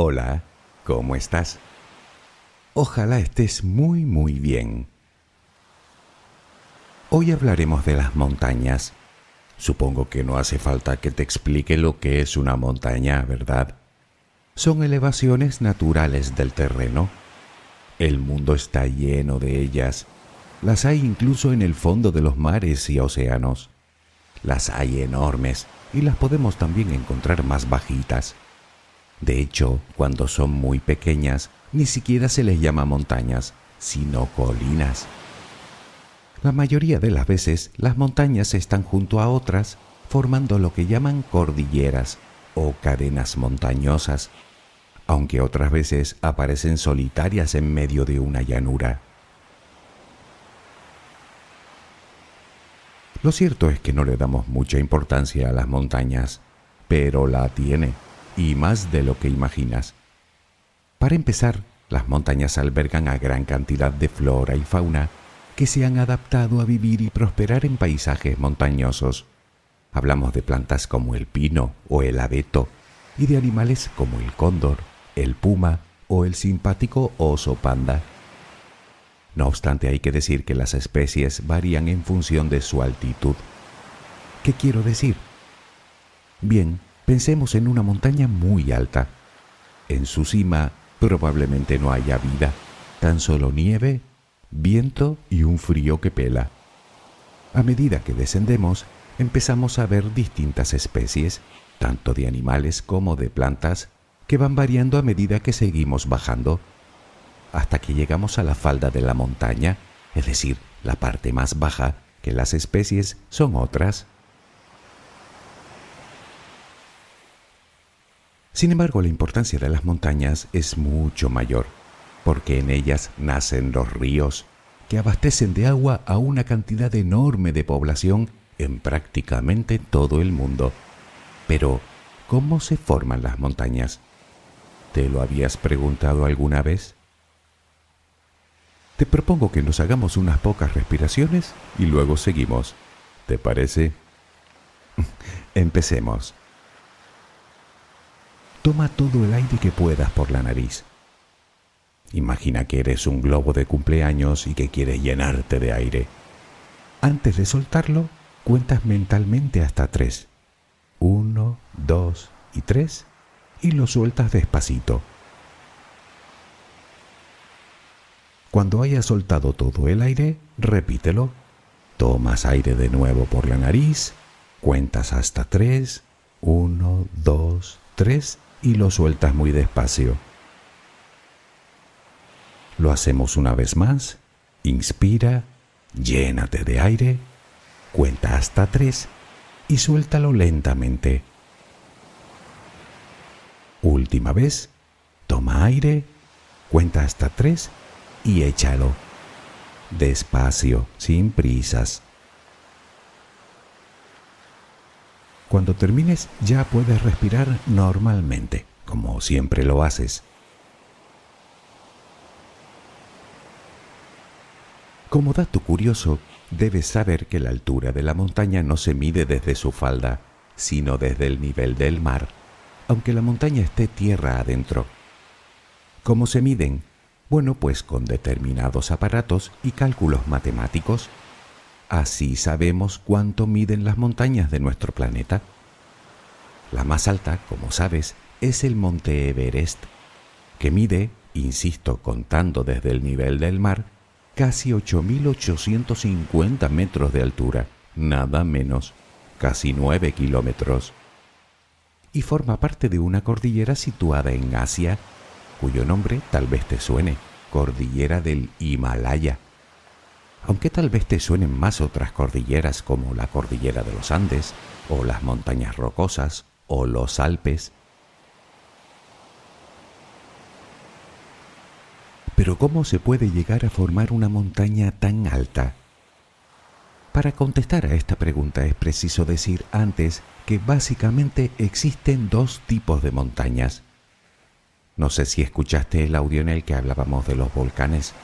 Hola, ¿cómo estás? Ojalá estés muy bien. Hoy hablaremos de las montañas. Supongo que no hace falta que te explique lo que es una montaña, ¿verdad? Son elevaciones naturales del terreno. El mundo está lleno de ellas. Las hay incluso en el fondo de los mares y océanos. Las hay enormes y las podemos también encontrar más bajitas. De hecho, cuando son muy pequeñas, ni siquiera se les llama montañas, sino colinas. La mayoría de las veces, las montañas están junto a otras, formando lo que llaman cordilleras o cadenas montañosas, aunque otras veces aparecen solitarias en medio de una llanura. Lo cierto es que no le damos mucha importancia a las montañas, pero la tiene, y más de lo que imaginas. Para empezar, las montañas albergan a gran cantidad de flora y fauna que se han adaptado a vivir y prosperar en paisajes montañosos. Hablamos de plantas como el pino o el abeto y de animales como el cóndor, el puma o el simpático oso panda. No obstante, hay que decir que las especies varían en función de su altitud. ¿Qué quiero decir? Bien, pensemos en una montaña muy alta. En su cima probablemente no haya vida, tan solo nieve, viento y un frío que pela. A medida que descendemos, empezamos a ver distintas especies, tanto de animales como de plantas, que van variando a medida que seguimos bajando, hasta que llegamos a la falda de la montaña, es decir, la parte más baja, que las especies son otras. Sin embargo, la importancia de las montañas es mucho mayor, porque en ellas nacen los ríos, que abastecen de agua a una cantidad enorme de población en prácticamente todo el mundo. Pero, ¿cómo se forman las montañas? ¿Te lo habías preguntado alguna vez? Te propongo que nos hagamos unas pocas respiraciones y luego seguimos. ¿Te parece? Empecemos. Toma todo el aire que puedas por la nariz. Imagina que eres un globo de cumpleaños y que quieres llenarte de aire. Antes de soltarlo, cuentas mentalmente hasta 3. 1, 2 y 3 y lo sueltas despacito. Cuando hayas soltado todo el aire, repítelo. Tomas aire de nuevo por la nariz, cuentas hasta 3, 1, 2, 3 y lo sueltas muy despacio. Lo hacemos una vez más. Inspira, llénate de aire, cuenta hasta 3 y suéltalo lentamente. Última vez, toma aire, cuenta hasta 3 y échalo. Despacio, sin prisas. Cuando termines, ya puedes respirar normalmente, como siempre lo haces. Como dato curioso, debes saber que la altura de la montaña no se mide desde su falda, sino desde el nivel del mar, aunque la montaña esté tierra adentro. ¿Cómo se miden? Bueno, pues con determinados aparatos y cálculos matemáticos. Así sabemos cuánto miden las montañas de nuestro planeta. La más alta, como sabes, es el Monte Everest, que mide, insisto, contando desde el nivel del mar, casi 8.850 metros de altura, nada menos, casi 9 kilómetros. Y forma parte de una cordillera situada en Asia, cuyo nombre tal vez te suene, Cordillera del Himalaya. Aunque tal vez te suenen más otras cordilleras como la Cordillera de los Andes, o las Montañas Rocosas, o los Alpes. Pero ¿cómo se puede llegar a formar una montaña tan alta? Para contestar a esta pregunta es preciso decir antes que básicamente existen dos tipos de montañas. No sé si escuchaste el audio en el que hablábamos de los volcanes.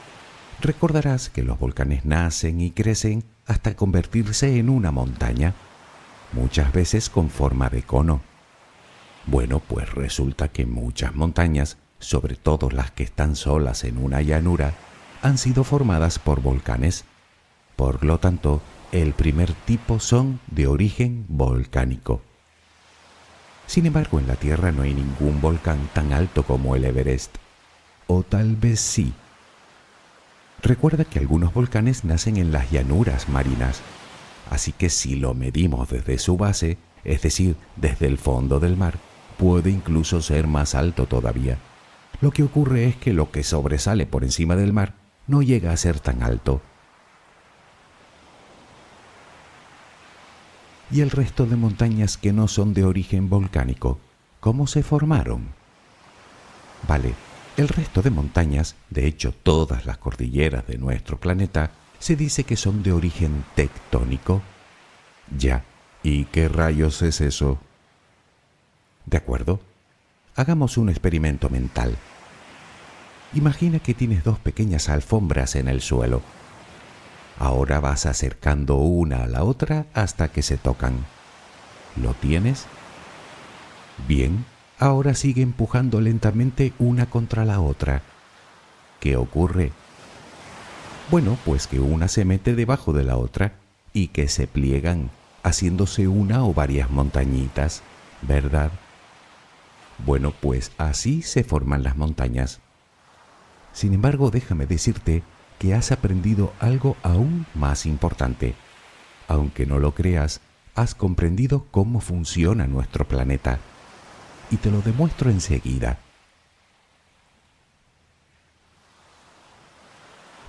Recordarás que los volcanes nacen y crecen hasta convertirse en una montaña, muchas veces con forma de cono. Bueno, pues resulta que muchas montañas, sobre todo las que están solas en una llanura, han sido formadas por volcanes. Por lo tanto, el primer tipo son de origen volcánico. Sin embargo, en la Tierra no hay ningún volcán tan alto como el Everest. O tal vez sí. Recuerda que algunos volcanes nacen en las llanuras marinas. Así que si lo medimos desde su base, es decir, desde el fondo del mar, puede incluso ser más alto todavía. Lo que ocurre es que lo que sobresale por encima del mar no llega a ser tan alto. ¿Y el resto de montañas que no son de origen volcánico, cómo se formaron? Vale, el resto de montañas, de hecho todas las cordilleras de nuestro planeta, se dice que son de origen tectónico. Ya, ¿y qué rayos es eso? De acuerdo, hagamos un experimento mental. Imagina que tienes dos pequeñas alfombras en el suelo. Ahora vas acercando una a la otra hasta que se tocan. ¿Lo tienes? Bien, ahora sigue empujando lentamente una contra la otra. ¿Qué ocurre? Bueno, pues que una se mete debajo de la otra y que se pliegan, haciéndose una o varias montañitas, ¿verdad? Bueno, pues así se forman las montañas. Sin embargo, déjame decirte que has aprendido algo aún más importante. Aunque no lo creas, has comprendido cómo funciona nuestro planeta. Y te lo demuestro enseguida.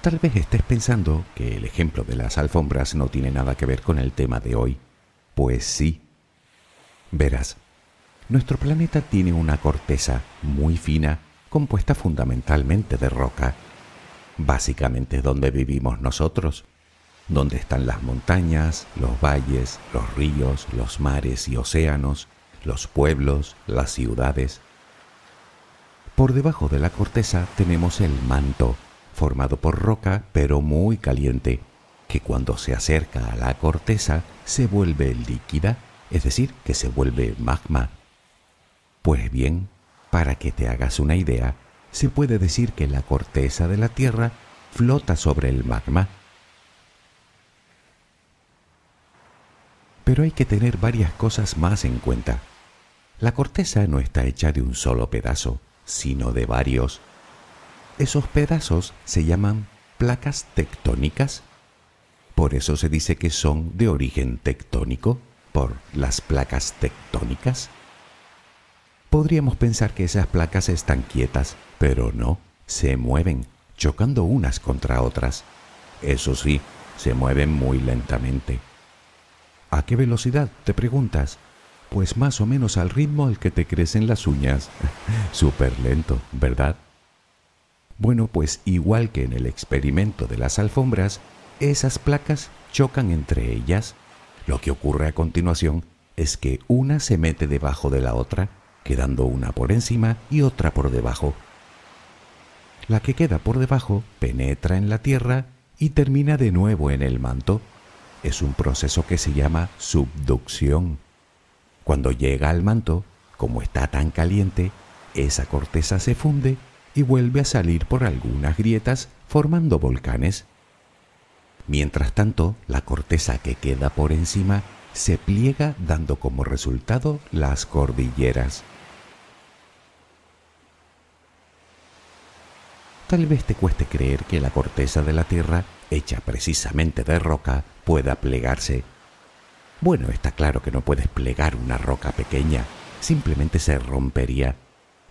Tal vez estés pensando que el ejemplo de las alfombras no tiene nada que ver con el tema de hoy. Pues sí. Verás, nuestro planeta tiene una corteza muy fina, compuesta fundamentalmente de roca. Básicamente es donde vivimos nosotros, donde están las montañas, los valles, los ríos, los mares y océanos, los pueblos, las ciudades. Por debajo de la corteza tenemos el manto, formado por roca pero muy caliente, que cuando se acerca a la corteza se vuelve líquida, es decir, que se vuelve magma. Pues bien, para que te hagas una idea, se puede decir que la corteza de la Tierra flota sobre el magma. Pero hay que tener varias cosas más en cuenta. La corteza no está hecha de un solo pedazo, sino de varios. Esos pedazos se llaman placas tectónicas. Por eso se dice que son de origen tectónico, por las placas tectónicas. Podríamos pensar que esas placas están quietas, pero no, se mueven, chocando unas contra otras. Eso sí, se mueven muy lentamente. ¿A qué velocidad?, te preguntas. Pues más o menos al ritmo al que te crecen las uñas. Súper lento, ¿verdad? Bueno, pues igual que en el experimento de las alfombras, esas placas chocan entre ellas. Lo que ocurre a continuación es que una se mete debajo de la otra, quedando una por encima y otra por debajo. La que queda por debajo penetra en la tierra y termina de nuevo en el manto. Es un proceso que se llama subducción. Cuando llega al manto, como está tan caliente, esa corteza se funde y vuelve a salir por algunas grietas formando volcanes. Mientras tanto, la corteza que queda por encima se pliega dando como resultado las cordilleras. Tal vez te cueste creer que la corteza de la Tierra, hecha precisamente de roca, pueda plegarse. Bueno, está claro que no puedes plegar una roca pequeña, simplemente se rompería.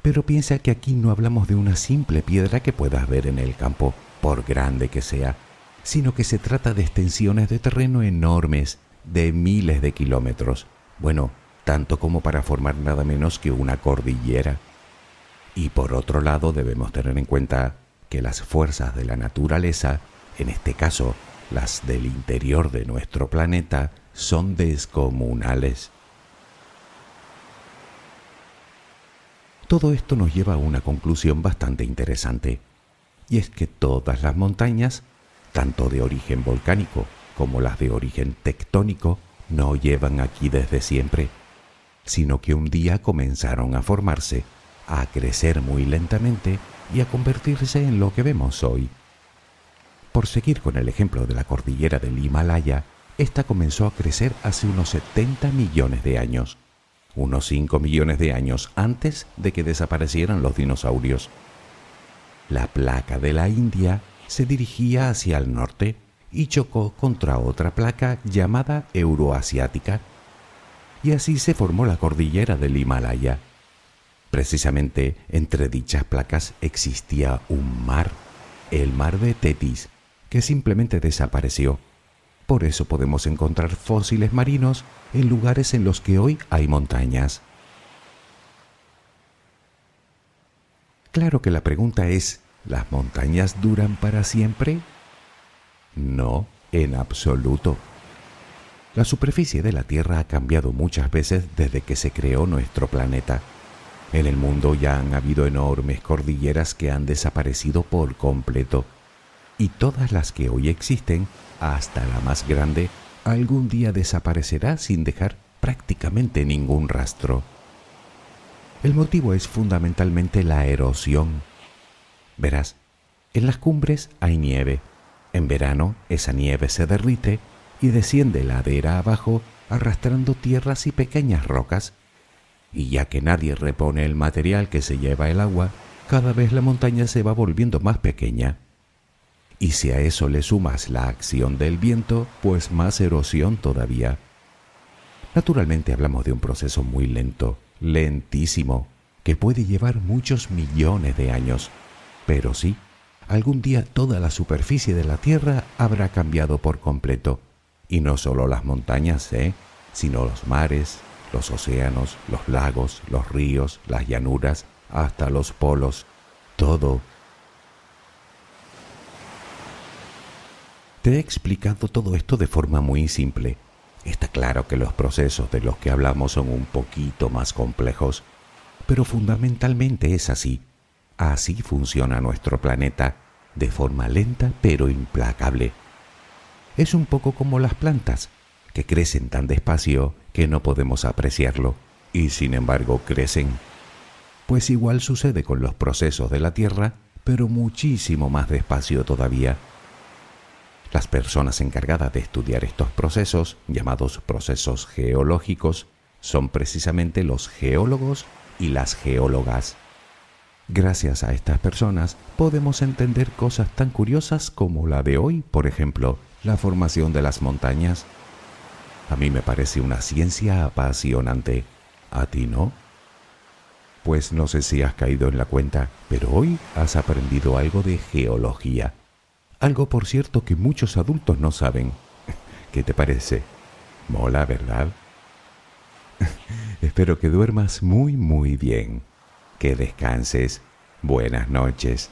Pero piensa que aquí no hablamos de una simple piedra que puedas ver en el campo, por grande que sea, sino que se trata de extensiones de terreno enormes, de miles de kilómetros. Bueno, tanto como para formar nada menos que una cordillera. Y por otro lado debemos tener en cuenta que las fuerzas de la naturaleza, en este caso las del interior de nuestro planeta, son descomunales. Todo esto nos lleva a una conclusión bastante interesante, y es que todas las montañas, tanto de origen volcánico como las de origen tectónico, no llevan aquí desde siempre. sino que un día comenzaron a formarse, a crecer muy lentamente y a convertirse en lo que vemos hoy. Por seguir con el ejemplo de la cordillera del Himalaya, esta comenzó a crecer hace unos 70 millones de años, unos 5 millones de años antes de que desaparecieran los dinosaurios. La placa de la India se dirigía hacia el norte y chocó contra otra placa llamada Euroasiática, y así se formó la cordillera del Himalaya. Precisamente entre dichas placas existía un mar, el mar de Tetis, que simplemente desapareció. Por eso podemos encontrar fósiles marinos en lugares en los que hoy hay montañas. Claro que la pregunta es, ¿las montañas duran para siempre? No, en absoluto. La superficie de la Tierra ha cambiado muchas veces desde que se creó nuestro planeta. En el mundo ya han habido enormes cordilleras que han desaparecido por completo. Y todas las que hoy existen, hasta la más grande, algún día desaparecerá sin dejar prácticamente ningún rastro. El motivo es fundamentalmente la erosión. Verás, en las cumbres hay nieve. En verano esa nieve se derrite y desciende ladera abajo arrastrando tierras y pequeñas rocas. Y ya que nadie repone el material que se lleva el agua, cada vez la montaña se va volviendo más pequeña. Y si a eso le sumas la acción del viento, pues más erosión todavía. Naturalmente hablamos de un proceso muy lento, lentísimo, que puede llevar muchos millones de años. Pero sí, algún día toda la superficie de la Tierra habrá cambiado por completo. Y no solo las montañas, sino los mares, los océanos, los lagos, los ríos, las llanuras, hasta los polos. Todo. Te he explicado todo esto de forma muy simple. Está claro que los procesos de los que hablamos son un poquito más complejos, pero fundamentalmente es así. Así funciona nuestro planeta, de forma lenta pero implacable. Es un poco como las plantas, que crecen tan despacio que no podemos apreciarlo, y sin embargo crecen. Pues igual sucede con los procesos de la Tierra, pero muchísimo más despacio todavía. Las personas encargadas de estudiar estos procesos, llamados procesos geológicos, son precisamente los geólogos y las geólogas. Gracias a estas personas podemos entender cosas tan curiosas como la de hoy, por ejemplo, la formación de las montañas. A mí me parece una ciencia apasionante. ¿A ti no? Pues no sé si has caído en la cuenta, pero hoy has aprendido algo de geología. Algo, por cierto, que muchos adultos no saben. ¿Qué te parece? Mola, ¿verdad? Espero que duermas muy, muy bien. Que descanses. Buenas noches.